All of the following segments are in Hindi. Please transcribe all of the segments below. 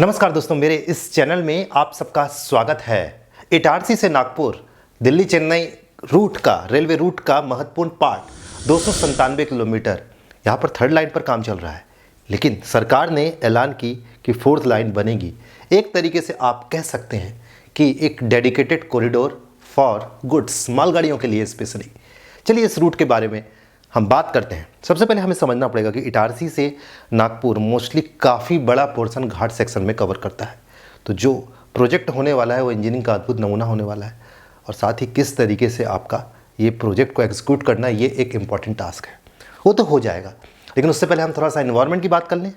नमस्कार दोस्तों, मेरे इस चैनल में आप सबका स्वागत है। इटारसी से नागपुर दिल्ली चेन्नई रूट का रेलवे रूट का महत्वपूर्ण पार्ट 297 किलोमीटर यहाँ पर थर्ड लाइन पर काम चल रहा है, लेकिन सरकार ने ऐलान की कि फोर्थ लाइन बनेगी। एक तरीके से आप कह सकते हैं कि एक डेडिकेटेड कॉरिडोर फॉर गुड्स, मालगाड़ियों के लिए स्पेशली। चलिए इस रूट के बारे में हम बात करते हैं। सबसे पहले हमें समझना पड़ेगा कि इटारसी से नागपुर मोस्टली काफ़ी बड़ा पोर्शन घाट सेक्शन में कवर करता है। तो जो प्रोजेक्ट होने वाला है वो इंजीनियरिंग का अद्भुत नमूना होने वाला है, और साथ ही किस तरीके से आपका ये प्रोजेक्ट को एग्जीक्यूट करना, ये एक इम्पॉर्टेंट टास्क है। वो तो हो जाएगा, लेकिन उससे पहले हम थोड़ा सा एनवायरनमेंट की बात कर लें।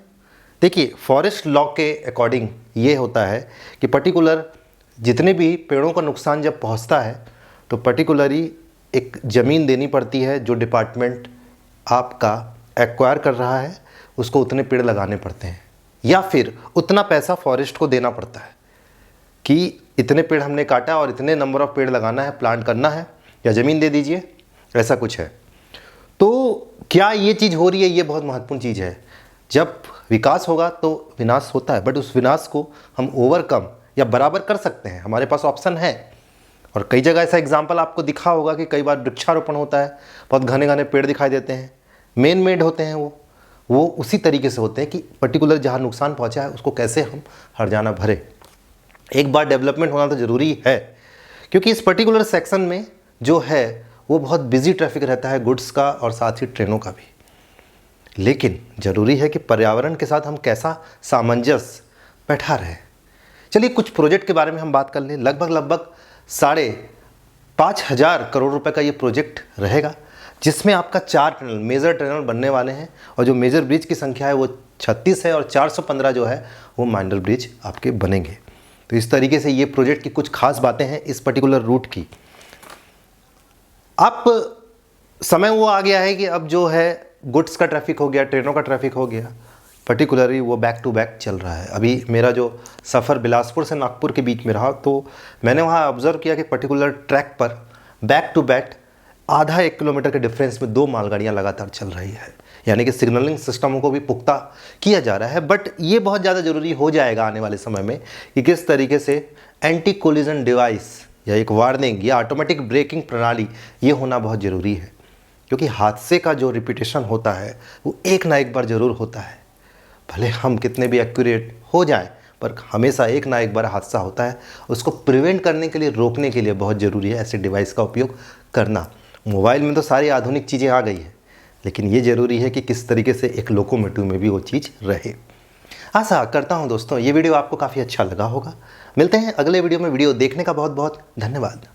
देखिए, फॉरेस्ट लॉ के अकॉर्डिंग ये होता है कि पर्टिकुलर जितने भी पेड़ों का नुकसान जब पहुँचता है तो पर्टिकुलरली एक ज़मीन देनी पड़ती है। जो डिपार्टमेंट आपका एक्वायर कर रहा है उसको उतने पेड़ लगाने पड़ते हैं, या फिर उतना पैसा फॉरेस्ट को देना पड़ता है कि इतने पेड़ हमने काटा और इतने नंबर ऑफ पेड़ लगाना है, प्लांट करना है, या ज़मीन दे दीजिए, ऐसा कुछ है। तो क्या ये चीज़ हो रही है? ये बहुत महत्वपूर्ण चीज़ है। जब विकास होगा तो विनाश होता है, बट उस विनाश को हम ओवरकम या बराबर कर सकते हैं। हमारे पास ऑप्शन है, और कई जगह ऐसा एग्जाम्पल आपको दिखा होगा कि कई बार वृक्षारोपण होता है, बहुत घने घने पेड़ दिखाई देते हैं, मेन मेड होते हैं, वो उसी तरीके से होते हैं कि पर्टिकुलर जहाँ नुकसान पहुँचा है उसको कैसे हम हर्जाना भरे। एक बार डेवलपमेंट होना तो ज़रूरी है, क्योंकि इस पर्टिकुलर सेक्शन में जो है वो बहुत बिजी ट्रैफिक रहता है गुड्स का और साथ ही ट्रेनों का भी। लेकिन ज़रूरी है कि पर्यावरण के साथ हम कैसा सामंजस्य बैठा रहे। चलिए कुछ प्रोजेक्ट के बारे में हम बात कर लें। लगभग 5,500 करोड़ रुपए का ये प्रोजेक्ट रहेगा, जिसमें आपका 4 टनल मेजर टनल बनने वाले हैं, और जो मेजर ब्रिज की संख्या है वो 36 है, और 415 जो है वो माइनर ब्रिज आपके बनेंगे। तो इस तरीके से ये प्रोजेक्ट की कुछ खास बातें हैं इस पर्टिकुलर रूट की। अब समय वो आ गया है कि अब जो है गुड्स का ट्रैफिक हो गया, ट्रेनों का ट्रैफिक हो गया, पर्टिकुलरली वो बैक टू बैक चल रहा है। अभी मेरा जो सफ़र बिलासपुर से नागपुर के बीच में रहा, तो मैंने वहाँ ऑब्ज़र्व किया कि पर्टिकुलर ट्रैक पर बैक टू बैक आधा 1 किलोमीटर के डिफरेंस में 2 मालगाड़ियाँ लगातार चल रही है। यानी कि सिग्नलिंग सिस्टमों को भी पुख्ता किया जा रहा है। बट ये बहुत ज़्यादा ज़रूरी हो जाएगा आने वाले समय में कि किस तरीके से एंटी कोलिजन डिवाइस या एक वार्निंग या ऑटोमेटिक ब्रेकिंग प्रणाली ये होना बहुत ज़रूरी है, क्योंकि हादसे का जो रिपीटेशन होता है वो एक ना एक बार ज़रूर होता है। भले हम कितने भी एक्यूरेट हो जाएं, पर हमेशा एक ना एक बार हादसा होता है। उसको प्रिवेंट करने के लिए, रोकने के लिए बहुत ज़रूरी है ऐसे डिवाइस का उपयोग करना। मोबाइल में तो सारी आधुनिक चीज़ें आ गई हैं, लेकिन ये ज़रूरी है कि किस तरीके से एक लोकोमोटिव में भी वो चीज़ रहे। आशा करता हूँ दोस्तों ये वीडियो आपको काफ़ी अच्छा लगा होगा। मिलते हैं अगले वीडियो में। वीडियो देखने का बहुत बहुत धन्यवाद।